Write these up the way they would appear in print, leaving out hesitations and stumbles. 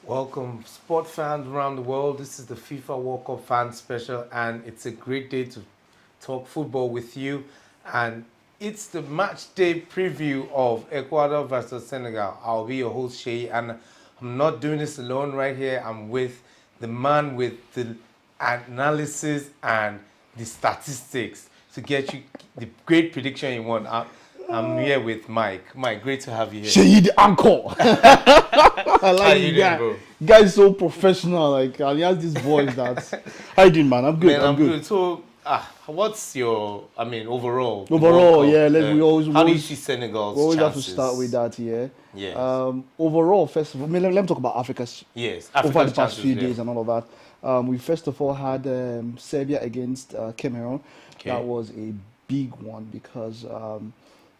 Welcome, sport fans around the world. This is the FIFA World Cup fan special, and it's a great day to talk football with you. And it's the match day preview of Ecuador versus Senegal. I'll be your host, Shay, and I'm not doing this alone right here. I'm with the man with the analysis and the statistics to get you the great prediction you want. I'm here with Mike. Mike, great to have you here. Shay, the anchor. I like How you doing, bro? Guy's so professional. Like, and he has this voice that. How you doing, man? I'm good. Man, I'm good. So, what's your, overall? Overall, World Cup, yeah. How do you see Senegal's we always chances? have to start with that, yeah. Yes. Overall, first of all, let me talk about Africa's. Yes. Over Africa's the past chances, few yeah. days and all of that. We first of all had Serbia against Cameroon. Okay. That was a big one because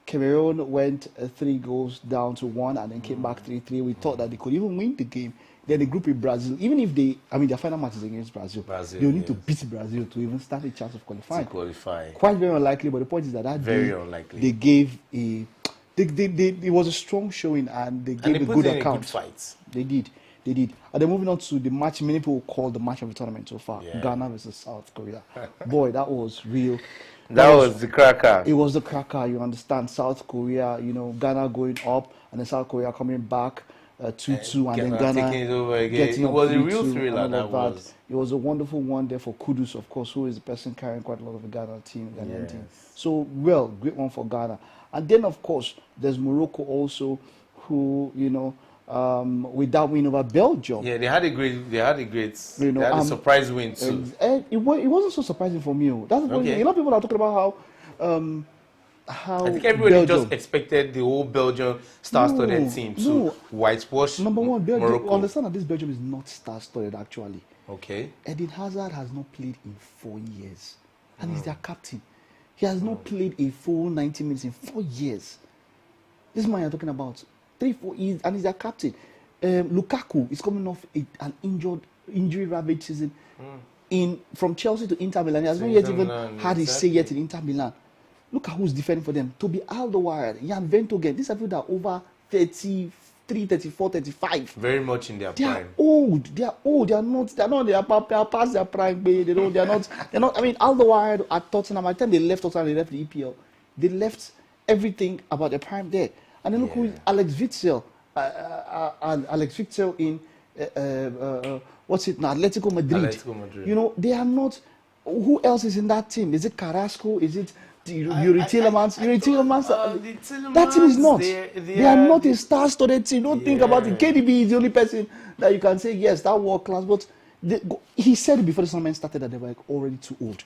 Cameroon went 3 goals down to 1 and then came back 3-3. We thought that they could even win the game. Then the group with Brazil, even if their final match is against Brazil. They'll need to beat Brazil to even stand a chance of qualifying. To qualify. Quite very unlikely, but the point is that Very day unlikely. they gave it was a strong showing and they gave And they a put good in account. a good fight. They did. And then moving on to the match many people call the match of the tournament so far. Yeah. Ghana versus South Korea. Boy, that was real. That was the cracker. It was the cracker, you understand. South Korea, Ghana going up and then South Korea coming back 2-2 and then Ghana taking it over again. getting It up was a 3-2 real and thriller, all that of was. It was a wonderful one there for Kudus, of course, who is the person carrying quite a lot of the Ghanaian team. So, great one for Ghana. And then, of course, there's Morocco also, who, with that win over Belgium. Yeah, they had a great surprise win too. It wasn't so surprising for me. That's the Okay. A lot of people are talking about how I think everybody Belgium, just expected the whole Belgium star-studded team to whitewash Number one, Belgium. Morocco. Understand that this Belgium is not star-studded actually. Okay. Eden Hazard has not played in 4 years, and he's their captain. He has not played a full 90 minutes in 4 years. This man you're talking about, 3-4 years, and he's their captain. Lukaku is coming off an injury-ravaged season from Chelsea to Inter Milan. He has not yet even had his say yet in Inter Milan. Look at who's defending for them. Toby Alderweireld, Jan Ventogen. These are people that are over 33, 34, 35. Very much in their They are prime. old. They are not. They are past their prime. They are not. I mean, Alderweireld at Tottenham. By the time they left Tottenham, they left the EPL. They left everything about their prime there. And then look who is Alex Witsel. Alex Witsel in what's it now? Atletico Madrid. They are not. Who else is in that team? Is it Carrasco? Is it Yuri Tillemans? Yuri Tillemans. That team is not. They are not a star-studded team. Don't think about it. KDB is the only person that you can say yes, that world class. But he said before the tournament started that they were already too old.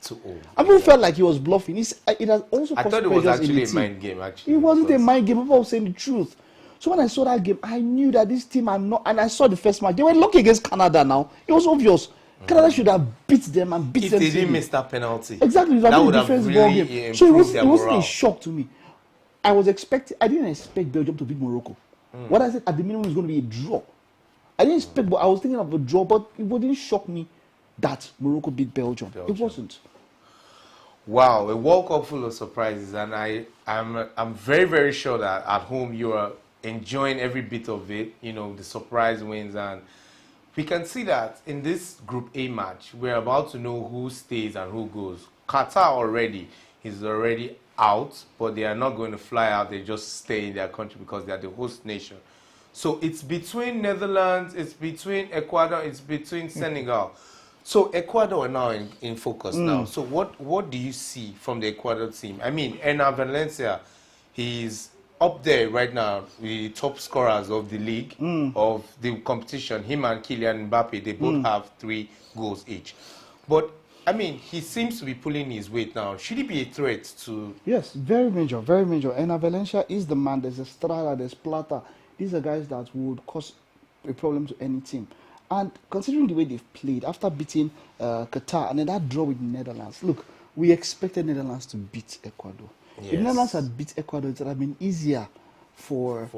I mean, felt like he was bluffing. It has also. I thought it was actually a mind game. Actually, it wasn't a mind game. People were saying the truth. So when I saw that game, I knew that this team are not. And I saw the first match. They were lucky against Canada. Now it was obvious. Canada should have beat them and beat them. If they didn't miss that penalty, exactly, that would have different ball really game. So it wasn't morale. a shock to me. I didn't expect Belgium to beat Morocco. What I said at the minimum is going to be a draw. I didn't expect, but I was thinking of a draw. But it wouldn't shock me that Morocco beat Belgium. It wasn't. Wow, a World Cup full of surprises, and I'm very, very sure that at home you are enjoying every bit of it. The surprise wins, and we can see that in this Group A match, we're about to know who stays and who goes. Qatar is already out, but they are not going to fly out. They just stay in their country because they are the host nation. So it's between Netherlands, it's between Ecuador, it's between Senegal. So Ecuador are now in focus now. So what do you see from the Ecuador team? I mean, Hernan Valencia, he's up there right now, the top scorers of the league, of the competition. Him and Kylian Mbappe, they both have 3 goals each. But, I mean, he seems to be pulling his weight now. Should he be a threat to... Yes, very major, very major. And Valencia is the man. There's Estrada, there's Plata. These are guys that would cause a problem to any team. And considering the way they've played, after beating Qatar and then that draw with Netherlands, look, we expected Netherlands to beat Ecuador. Yes. If Netherlands had beat Ecuador, it would have been easier for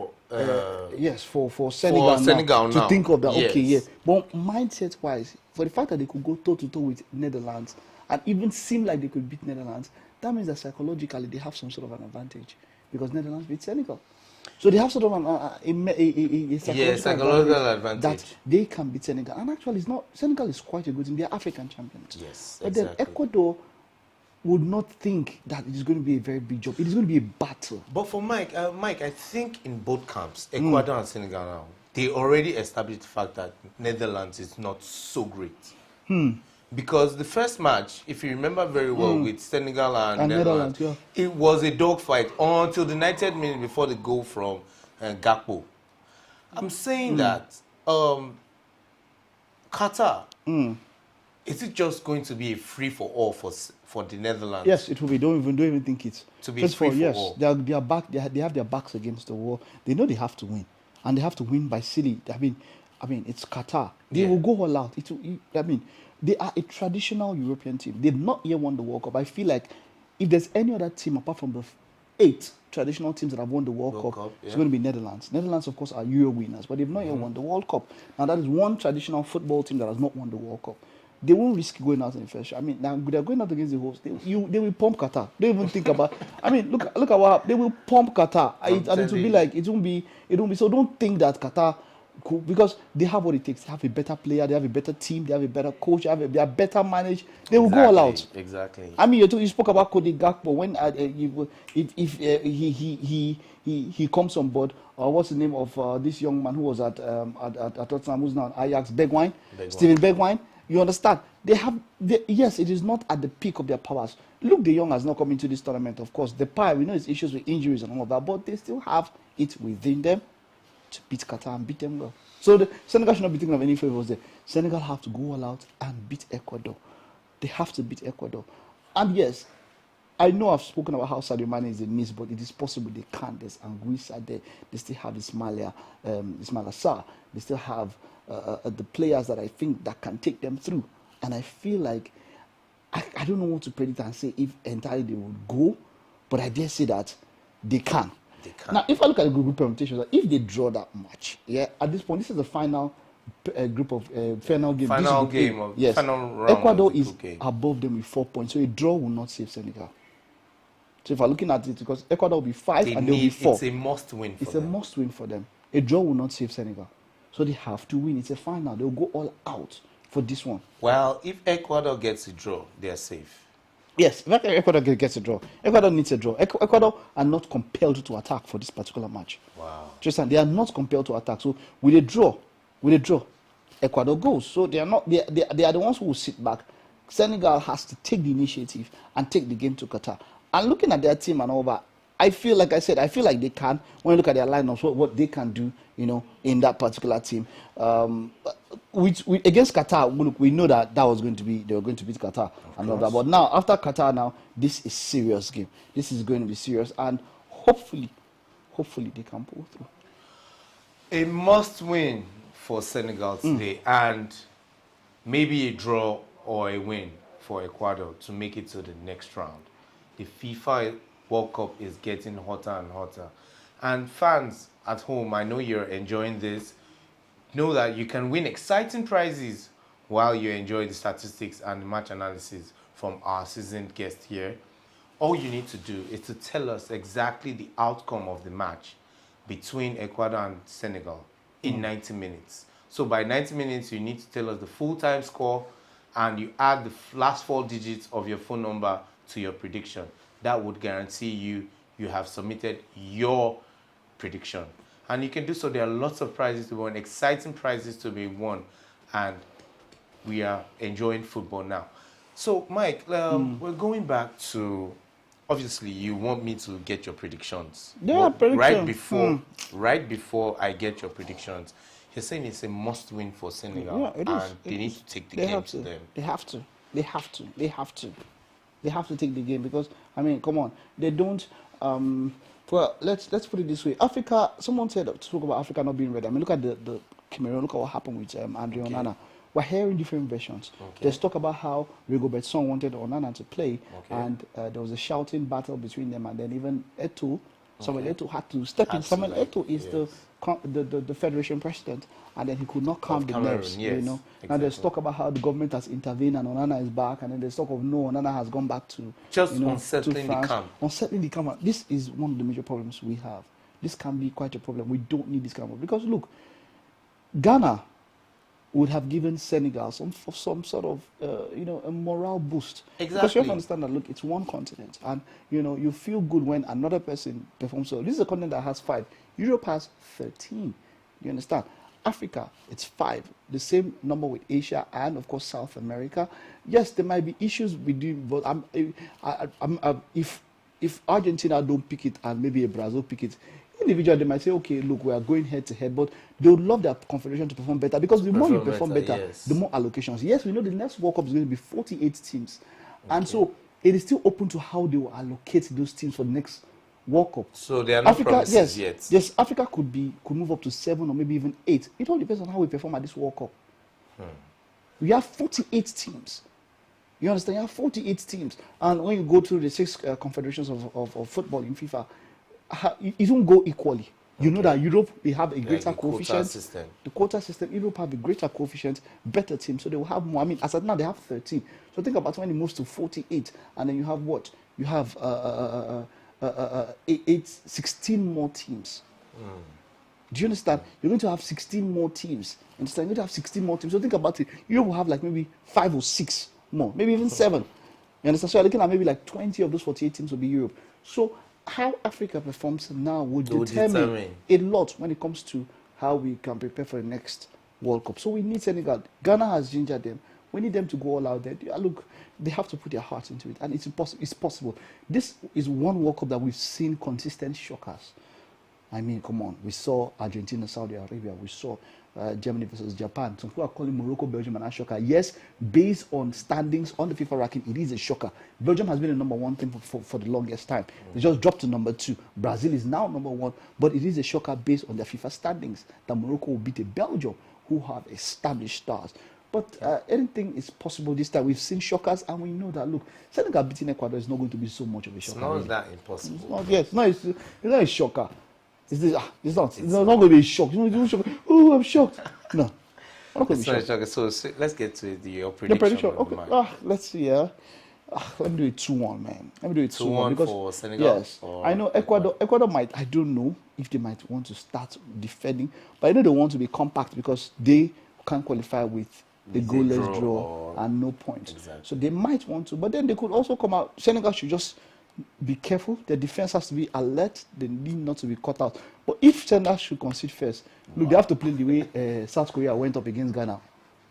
Senegal, now to think of that. Yes. Okay, yeah. But mindset-wise, for the fact that they could go toe-to-toe with Netherlands and even seem like they could beat Netherlands, that means that psychologically they have some sort of an advantage because Netherlands beat Senegal. So they have sort of a psychological advantage that they can beat Senegal. And actually, it's not. Senegal is quite a good team. They are African champions. Yes, but exactly. then Ecuador would not think that it is going to be a very big job. It is going to be a battle. But for Mike, I think in both camps, Ecuador and Senegal now, they already established the fact that Netherlands is not so great. Because the first match, if you remember very well, with Senegal and Netherlands, it was a dogfight until the 90th minute before the goal from Gakpo. I'm saying that Qatar, is it just going to be a free-for-all for the Netherlands? Yes, it will be. Don't even think it. To be free-for-all. Yes, they are back. They have their backs against the wall. They know they have to win, and they have to win by silly. I mean, it's Qatar. They will go all out. They are a traditional European team. They've not yet won the World Cup. I feel like if there's any other team apart from the 8 traditional teams that have won the World Cup, it's going to be Netherlands. Netherlands, of course, are Euro winners, but they've not yet won the World Cup. Now, that is one traditional football team that has not won the World Cup. They won't risk going out in the first. Now they're going out against the host. They will pump Qatar. Don't even think about. Look at what happened. They will pump Qatar, and it will be like it won't be. So don't think that Qatar, because they have what it takes. They have a better player. They have a better team. They have a better coach. They are better managed. They will go all out. Exactly. You spoke about Cody Gakpo when if he comes on board. What's the name of this young man who was at Tottenham, who's now at Ajax? Steven Bergwijn. You understand? Yes, it is not at the peak of their powers. Luke de Jong has not come into this tournament, of course. We know his issues with injuries and all of that, but they still have it within them to beat Qatar and beat them well. So the Senegal should not be thinking of any favors there. Senegal have to go all out and beat Ecuador. They have to beat Ecuador. And yes, I know I've spoken about how Sadio Mane is a miss, but it is possible they can't. There's Anguissa there. They still have Ismaila Sarr. They still have the players that I think that can take them through. And I feel like I don't know what to predict and say if entirely they will go, but I dare say that they can. Now, if I look at the group permutations, if they draw that match, at this point, this is the final final game. Final round. Ecuador is above them with 4 points, so a draw will not save Senegal. So if I'm looking at it, because Ecuador will be 5 and they'll be 4. It's a must-win for them. It's a must-win for them. A draw will not save Senegal. So they have to win. It's a final. They'll go all out for this one. Well, if Ecuador gets a draw, they're safe. Yes, if Ecuador gets a draw. Ecuador needs a draw. Ecuador are not compelled to attack for this particular match. Wow. Tristan, they are not compelled to attack. So with a draw, Ecuador goes. So they are not. They are the ones who will sit back. Senegal has to take the initiative and take the game to Qatar. And looking at their team and all that, I feel like they can. When you look at their lineups, what they can do, in that particular team. Against Qatar, look, we know that was going to be, they were going to beat Qatar and all that. But now, after Qatar, this is serious game. This is going to be serious, and hopefully they can pull through. A must-win for Senegal today, and maybe a draw or a win for Ecuador to make it to the next round. The FIFA World Cup is getting hotter and hotter. And fans at home, I know you're enjoying this. Know that you can win exciting prizes while you enjoy the statistics and the match analysis from our seasoned guest here. All you need to do is to tell us exactly the outcome of the match between Ecuador and Senegal in 90 minutes. So by 90 minutes, you need to tell us the full-time score, and you add the last 4 digits of your phone number to your prediction. That would guarantee you have submitted your prediction. And you can do so. There are lots of prizes to win, exciting prizes to be won, and we are enjoying football now. So, Mike, we're going back to, obviously, you want me to get your predictions. Yeah, prediction. Right before I get your predictions, you're saying it's a must-win for Senegal, yeah, it is. They need to take the game to them. They have to. They have to take the game, because come on, they don't. Well, let's put it this way. Africa. Someone spoke about Africa not being ready. Look at the Cameroon. Look at what happened with Andre Onana. We're hearing different versions. There's talk about how Rigobert Song wanted Onana to play, and there was a shouting battle between them, and then even Eto'o, Samuel Eto'o had to step in. Samuel Eto'o is the federation president, and then he could not calm the nerves. Exactly. Now there's talk about how the government has intervened and Onana is back, and then there's talk of Onana has gone back to unsettling to France, the camp. Unsettling the camp. This is one of the major problems we have. this can be quite a problem. We don't need this kind of, because look, Ghana would have given Senegal some sort of a morale boost. Exactly. Because you have to understand that, look, it's one continent, and you feel good when another person performs so. This is a continent that has 5. Europe has 13. You understand? Africa, it's 5. The same number with Asia and of course South America. Yes, there might be issues between, but if Argentina don't pick it and maybe a Brazil pick it, individually they might say, okay, look, we are going head to head, but they would love their confederation to perform better, because the more you perform better, yes, the more allocations. Yes, we know the next World Cup is going to be 48 teams, and so it is still open to how they will allocate those teams for the next World Cup. So there are no promises yet. Yes, Africa could move up to 7 or maybe even 8. It all depends on how we perform at this World Cup. We have 48 teams. You understand? You have 48 teams, and when you go through the 6 confederations of football in FIFA, it won't go equally. You know that Europe, they have a greater coefficient. The quota system, Europe have a greater coefficient, better team, so they will have more. I mean, as of now, they have 13. So think about when it moves to 48, and then you have what? You have 16 more teams. Do you understand? You're going to have 16 more teams. Understand? You're going to have 16 more teams. So think about it. Europe will have like maybe 5 or 6 more, maybe even 7. You understand? So you're looking at maybe like 20 of those 48 teams will be Europe. So how Africa performs now would determine a lot when it comes to how we can prepare for the next World Cup. So we need Senegal. Ghana has gingered them. We need them to go all out there. Look, they have to put their heart into it, and it's possible. This is one World Cup that we've seen consistent shockers. I mean, come on. We saw Argentina, Saudi Arabia. We saw Germany versus Japan. Some people are calling Morocco, Belgium, and a shocker. Yes, based on standings on the FIFA ranking, it is a shocker. Belgium has been the number 1 team for the longest time. They just dropped to number 2. Brazil is now number 1, but it is a shocker based on their FIFA standings that Morocco will beat a Belgium who have established stars. But anything is possible this time. We've seen shockers, and we know that, look, Senegal beating Ecuador is not going to be so much of a shocker. It's not that impossible. It's not, yes, no, it's not a shocker. It's not going to be a shock. Oh, I'm shocked. No. It's not a shocker. So let's get to your prediction. Okay. Let's see. Let me do it 2-1, man. Let me do it 2-1 for Senegal. Yes, I know Ecuador might. I don't know if they might want to start defending, but I know they want to be compact because they can't qualify with the goalless draw and no points. Exactly. So they might want to, but then they could also come out. Senegal should just be careful. The defense has to be alert. They need not to be caught out. But if Senegal should concede first, look, they have to play the way South Korea went up against Ghana.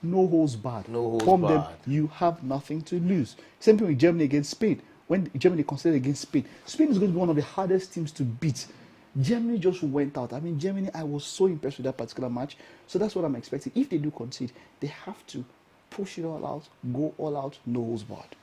No holds barred. No holds barred. Them, you have nothing to lose. Same thing with Germany against Spain. When Germany conceded against Spain, Spain is going to be one of the hardest teams to beat. Germany just went out. I mean, Germany, I was so impressed with that particular match. So that's what I'm expecting. If they do concede, they have to push it all out, go all out, no holds barred.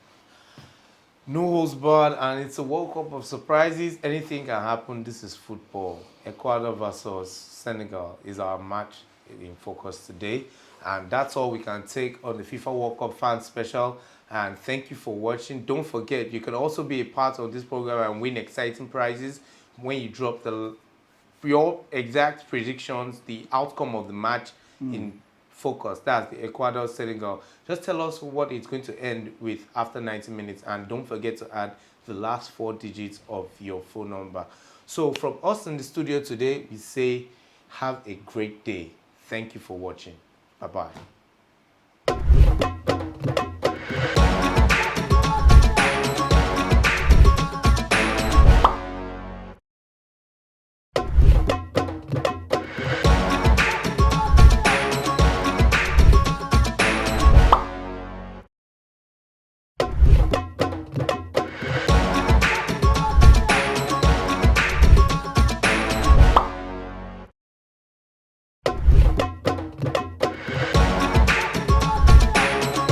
No holds barred, and it's a World Cup of surprises. Anything can happen. This is football. Ecuador versus Senegal is our match in focus today. And that's all we can take on the FIFA World Cup fan special. And thank you for watching. Don't forget, you can also be a part of this program and win exciting prizes when you drop your exact predictions, the outcome of the match in focus. That's the Ecuador Senegal. Just tell us what it's going to end with after 90 minutes, and don't forget to add the last 4 digits of your phone number. So from us in the studio today, we say have a great day. Thank you for watching. Bye-bye.